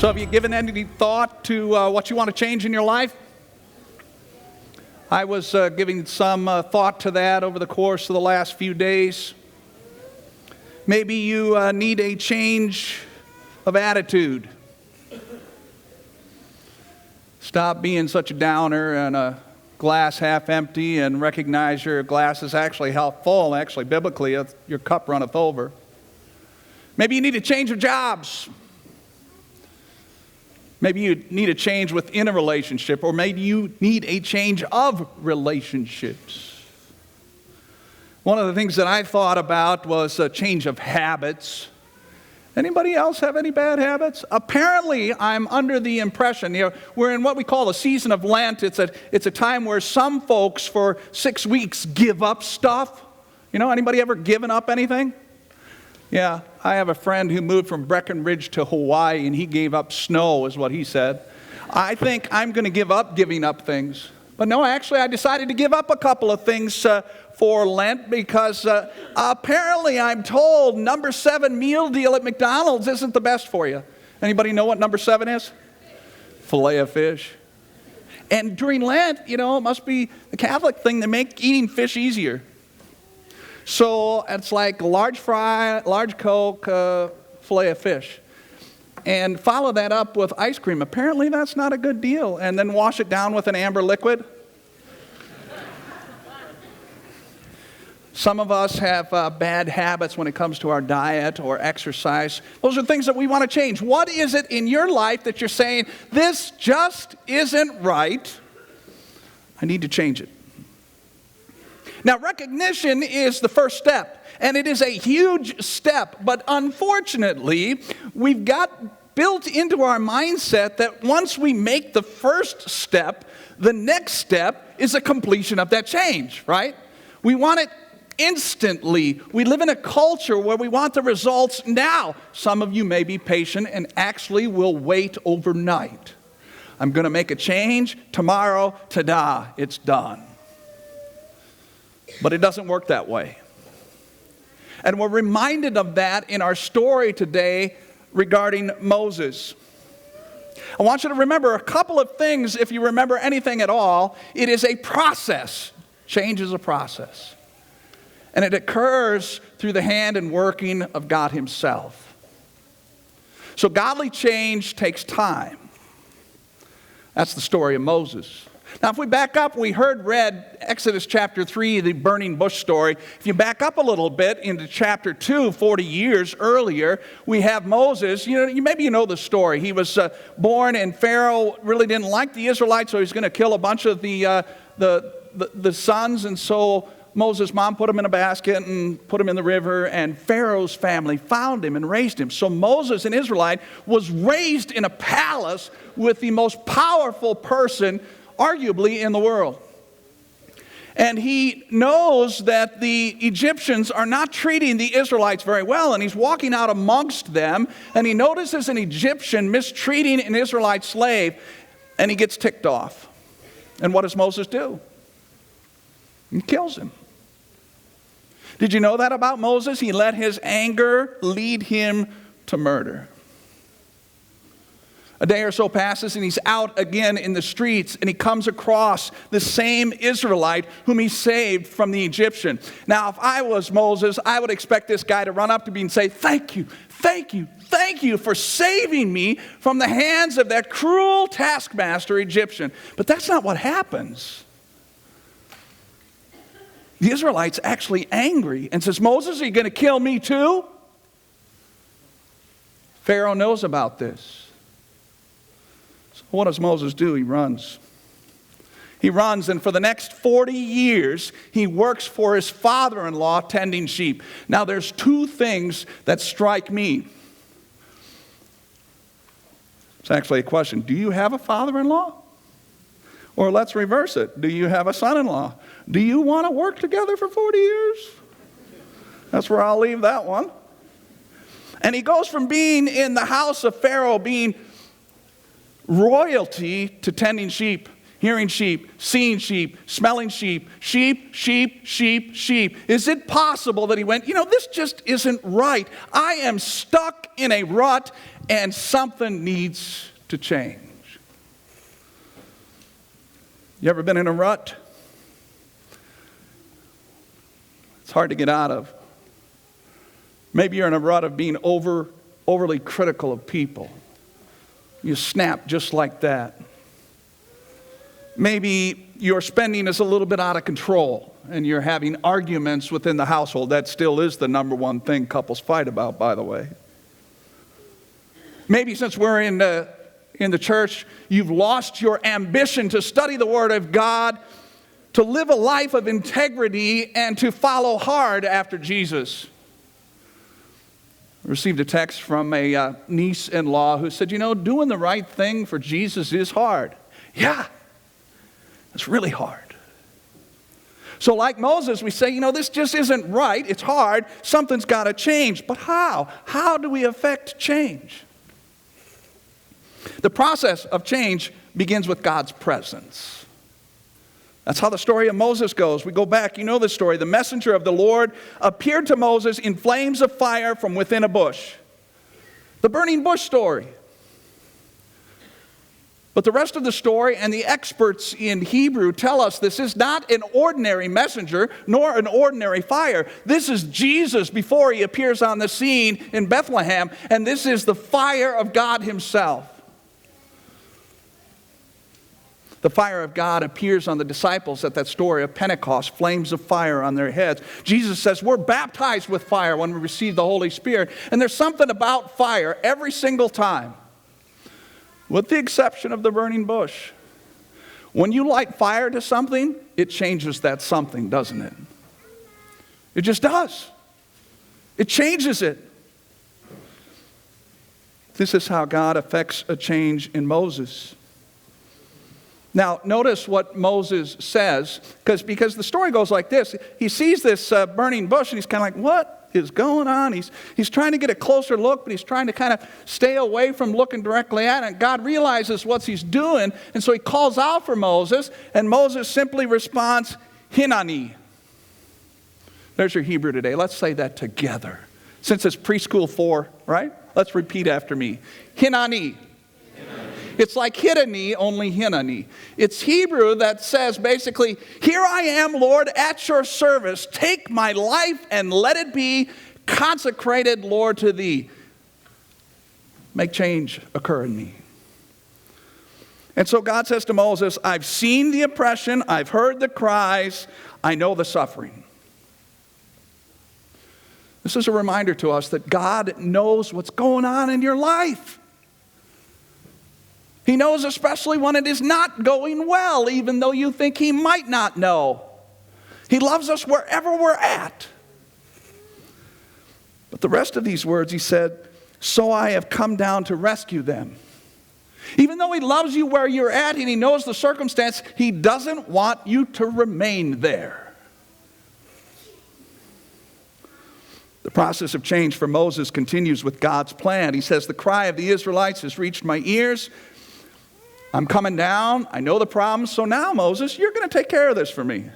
So have you given any thought to what you want to change in your life? I was giving some thought to that over the course of the last few days. Maybe you need a change of attitude. Stop being such a downer and a glass half empty and recognize your glass is actually half full. Actually, biblically, your cup runneth over. Maybe you need a change of jobs. Maybe you need a change within a relationship, or maybe you need a change of relationships. One of the things that I thought about was a change of habits. Anybody else have any bad habits? Apparently, I'm under the impression, we're in what we call a season of Lent. It's a time where some folks for 6 weeks give up stuff. Anybody ever given up anything? Yeah, I have a friend who moved from Breckenridge to Hawaii, and he gave up snow, is what he said. I think I'm going to give up giving up things. But no, actually, I decided to give up a couple of things for Lent because apparently I'm told number 7 meal deal at McDonald's isn't the best for you. Anybody know what number 7 is? Filet of fish. And during Lent, it must be the Catholic thing to make eating fish easier. So it's like a large fry, large Coke, filet of fish. And follow that up with ice cream. Apparently that's not a good deal. And then wash it down with an amber liquid. Some of us have bad habits when it comes to our diet or exercise. Those are things that we want to change. What is it in your life that you're saying, this just isn't right? I need to change it. Now, recognition is the first step, and it is a huge step, but unfortunately, we've got built into our mindset that once we make the first step, the next step is a completion of that change, right? We want it instantly. We live in a culture where we want the results now. Some of you may be patient and actually will wait overnight. I'm going to make a change tomorrow, ta-da, it's done. But it doesn't work that way. And we're reminded of that in our story today regarding Moses. I want you to remember a couple of things, if you remember anything at all. It is a process. Change is a process. And it occurs through the hand and working of God Himself. So godly change takes time. That's the story of Moses. Now, if we back up, we read Exodus chapter 3, the burning bush story. If you back up a little bit into chapter 2, 40 years earlier, we have Moses. Maybe you know the story. He was born, and Pharaoh really didn't like the Israelites, so he's going to kill a bunch of the sons. And so Moses' mom put him in a basket and put him in the river, and Pharaoh's family found him and raised him. So Moses, an Israelite, was raised in a palace with the most powerful person arguably in the world. And he knows that the Egyptians are not treating the Israelites very well, and he's walking out amongst them, and he notices an Egyptian mistreating an Israelite slave, and he gets ticked off. And what does Moses do? He kills him. Did you know that about Moses? He let his anger lead him to murder. A day or so passes, and he's out again in the streets, and he comes across the same Israelite whom he saved from the Egyptian. Now, if I was Moses, I would expect this guy to run up to me and say, "Thank you, thank you, thank you for saving me from the hands of that cruel taskmaster Egyptian." But that's not what happens. The Israelite's actually angry and says, "Moses, are you going to kill me too?" Pharaoh knows about this. What does Moses do? He runs. He runs, and for the next 40 years, he works for his father-in-law tending sheep. Now, there's two things that strike me. It's actually a question. Do you have a father-in-law? Or let's reverse it. Do you have a son-in-law? Do you want to work together for 40 years? That's where I'll leave that one. And he goes from being in the house of Pharaoh, being royalty, to tending sheep, hearing sheep, seeing sheep, smelling sheep, sheep, sheep, sheep, sheep. Is it possible that he went, this just isn't right. I am stuck in a rut, and something needs to change. You ever been in a rut? It's hard to get out of. Maybe you're in a rut of being overly critical of people. You snap just like that. Maybe your spending is a little bit out of control and you're having arguments within the household. That still is the number one thing couples fight about, by the way. Maybe since we're in the church, you've lost your ambition to study the Word of God, to live a life of integrity, and to follow hard after Jesus. I received a text from a niece-in-law who said, doing the right thing for Jesus is hard. Yeah, it's really hard. So like Moses, we say, this just isn't right. It's hard. Something's got to change. But how? How do we affect change? The process of change begins with God's presence. That's how the story of Moses goes. We go back, you know the story. The messenger of the Lord appeared to Moses in flames of fire from within a bush. The burning bush story. But the rest of the story and the experts in Hebrew tell us this is not an ordinary messenger nor an ordinary fire. This is Jesus before he appears on the scene in Bethlehem, and this is the fire of God himself. The fire of God appears on the disciples at that story of Pentecost, flames of fire on their heads. Jesus says we're baptized with fire when we receive the Holy Spirit. And there's something about fire every single time, with the exception of the burning bush. When you light fire to something, it changes that something, doesn't it? It just does. It changes it. This is how God affects a change in Moses. Now, notice what Moses says, because the story goes like this. He sees this burning bush, and he's kind of like, what is going on? He's trying to get a closer look, but he's trying to kind of stay away from looking directly at it. And God realizes what he's doing, and so he calls out for Moses, and Moses simply responds, Hinani. There's your Hebrew today. Let's say that together. Since it's preschool 4, right? Let's repeat after me. Hinani. It's like Hinani, only Hinani. It's Hebrew that says basically, here I am, Lord, at your service. Take my life and let it be consecrated, Lord, to thee. Make change occur in me. And so God says to Moses, I've seen the oppression, I've heard the cries, I know the suffering. This is a reminder to us that God knows what's going on in your life. He knows especially when it is not going well, even though you think he might not know. He loves us wherever we're at. But the rest of these words, he said, so I have come down to rescue them. Even though he loves you where you're at and he knows the circumstance, he doesn't want you to remain there. The process of change for Moses continues with God's plan. He says, the cry of the Israelites has reached my ears. I'm coming down. I know the problem. So now, Moses, you're going to take care of this for me.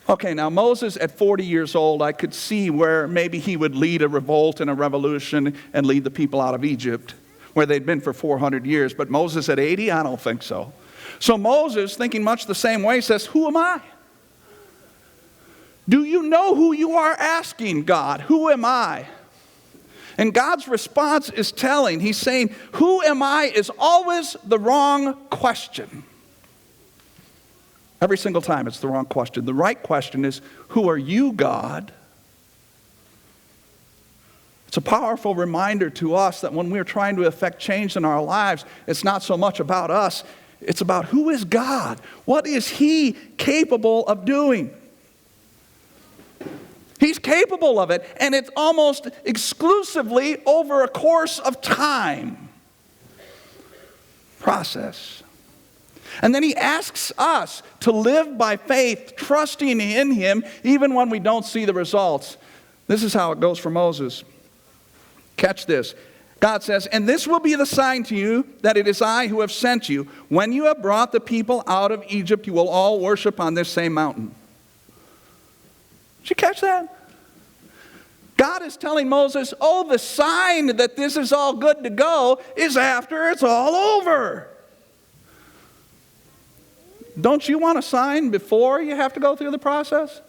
Okay, now Moses at 40 years old, I could see where maybe he would lead a revolt and a revolution and lead the people out of Egypt, where they'd been for 400 years. But Moses at 80, I don't think so. So Moses, thinking much the same way, says, who am I? Do you know who you are asking, God? Who am I? And God's response is telling. He's saying, who am I is always the wrong question. Every single time it's the wrong question. The right question is, who are you, God? It's a powerful reminder to us that when we're trying to effect change in our lives, it's not so much about us. It's about who is God? What is he capable of doing? He's capable of it, and it's almost exclusively over a course of time. Process. And then he asks us to live by faith, trusting in him, even when we don't see the results. This is how it goes for Moses. Catch this. God says, and this will be the sign to you that it is I who have sent you. When you have brought the people out of Egypt, you will all worship on this same mountain. Did you catch that? God is telling Moses, oh, the sign that this is all good to go is after it's all over. Don't you want a sign before you have to go through the process?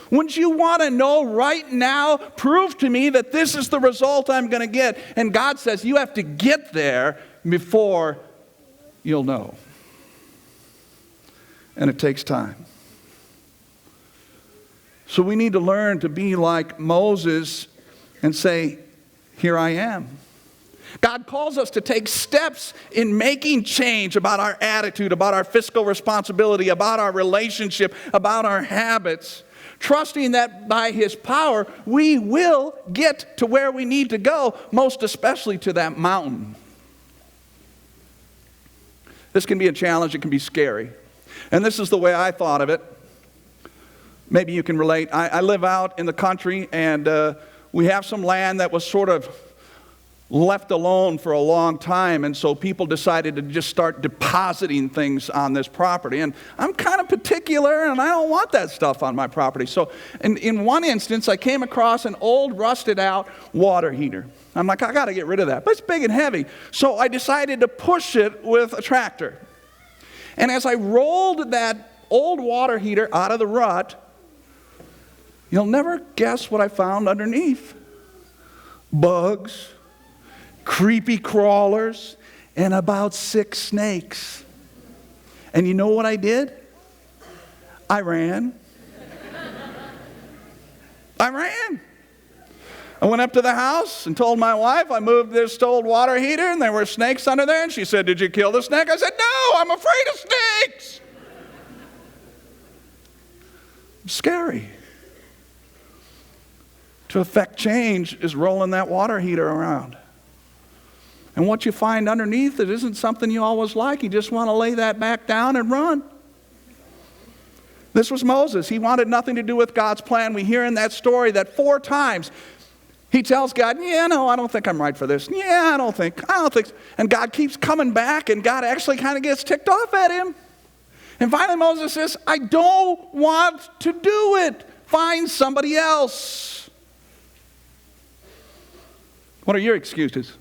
Wouldn't you want to know right now, prove to me that this is the result I'm going to get? And God says you have to get there before you'll know. And it takes time. So we need to learn to be like Moses and say, here I am. God calls us to take steps in making change about our attitude, about our fiscal responsibility, about our relationship, about our habits, trusting that by His power we will get to where we need to go, most especially to that mountain. This can be a challenge, it can be scary. And this is the way I thought of it. Maybe you can relate. I live out in the country, and we have some land that was sort of left alone for a long time, and so people decided to just start depositing things on this property. And I'm kind of particular, and I don't want that stuff on my property. So in one instance, I came across an old rusted out water heater. I'm like, I got to get rid of that, but it's big and heavy. So I decided to push it with a tractor. And as I rolled that old water heater out of the rut, you'll never guess what I found underneath. Bugs, creepy crawlers, and about 6 snakes. And you know what I did? I ran. I went up to the house and told my wife I moved this old water heater and there were snakes under there. And she said, did you kill the snake? I said, no, I'm afraid of snakes. Scary. To affect change is rolling that water heater around. And what you find underneath it isn't something you always like. You just want to lay that back down and run. This was Moses. He wanted nothing to do with God's plan. We hear in that story that 4 times he tells God, yeah, no, I don't think I'm right for this. Yeah, I don't think. And God keeps coming back, and God actually kind of gets ticked off at him. And finally Moses says, I don't want to do it. Find somebody else. What are your excuses?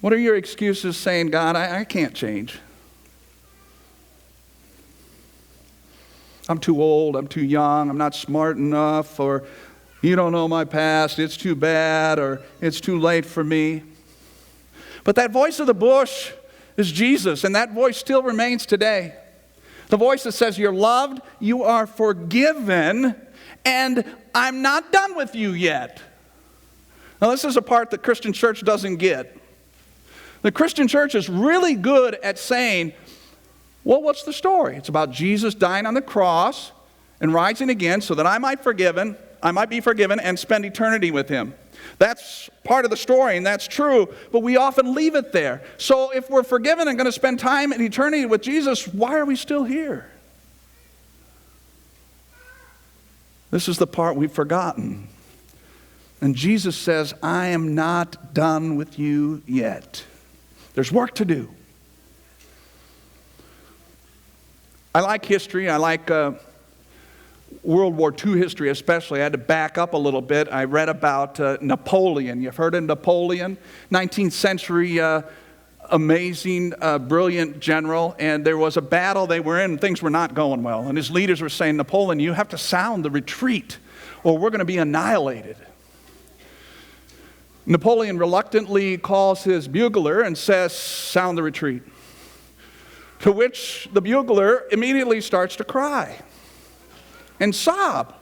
What are your excuses saying, God, I can't change? I'm too old, I'm too young, I'm not smart enough, or you don't know my past, it's too bad, or it's too late for me. But that voice of the bush is Jesus, and that voice still remains today. The voice that says, you're loved, you are forgiven, and I'm not done with you yet. Now this is a part the Christian church doesn't get. The Christian church is really good at saying, well, what's the story? It's about Jesus dying on the cross and rising again so that I might be forgiven and spend eternity with Him. That's part of the story, and that's true, but we often leave it there. So if we're forgiven and going to spend time in eternity with Jesus, why are we still here? This is the part we've forgotten. And Jesus says, I am not done with you yet. There's work to do. I like history. I like World War II history especially. I had to back up a little bit. I read about Napoleon. You've heard of Napoleon? 19th century amazing, brilliant general. And there was a battle they were in and things were not going well. And his leaders were saying, Napoleon, you have to sound the retreat or we're going to be annihilated. Napoleon reluctantly calls his bugler and says, sound the retreat. To which the bugler immediately starts to cry and sob.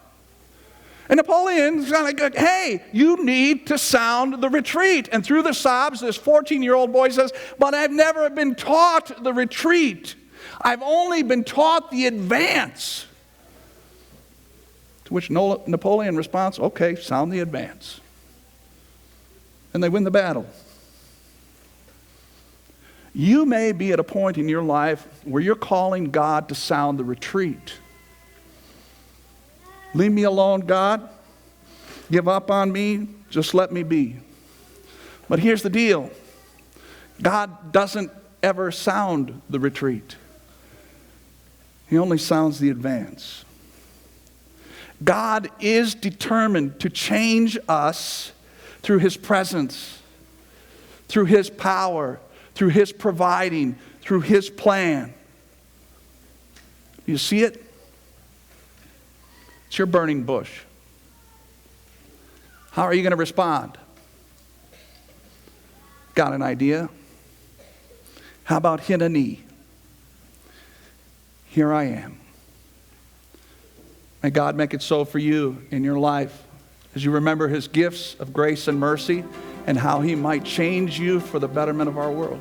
And Napoleon's kind of like, hey, you need to sound the retreat. And through the sobs, this 14-year-old boy says, but I've never been taught the retreat. I've only been taught the advance. To which Napoleon responds, okay, sound the advance. And they win the battle. You may be at a point in your life where you're calling God to sound the retreat. Leave me alone, God. Give up on me. Just let me be. But here's the deal. God doesn't ever sound the retreat. He only sounds the advance. God is determined to change us through His presence, through His power, through His providing, through His plan. You see it? It's your burning bush. How are you going to respond? Got an idea? How about hit a knee? Here I am. May God make it so for you in your life as you remember His gifts of grace and mercy and how He might change you for the betterment of our world.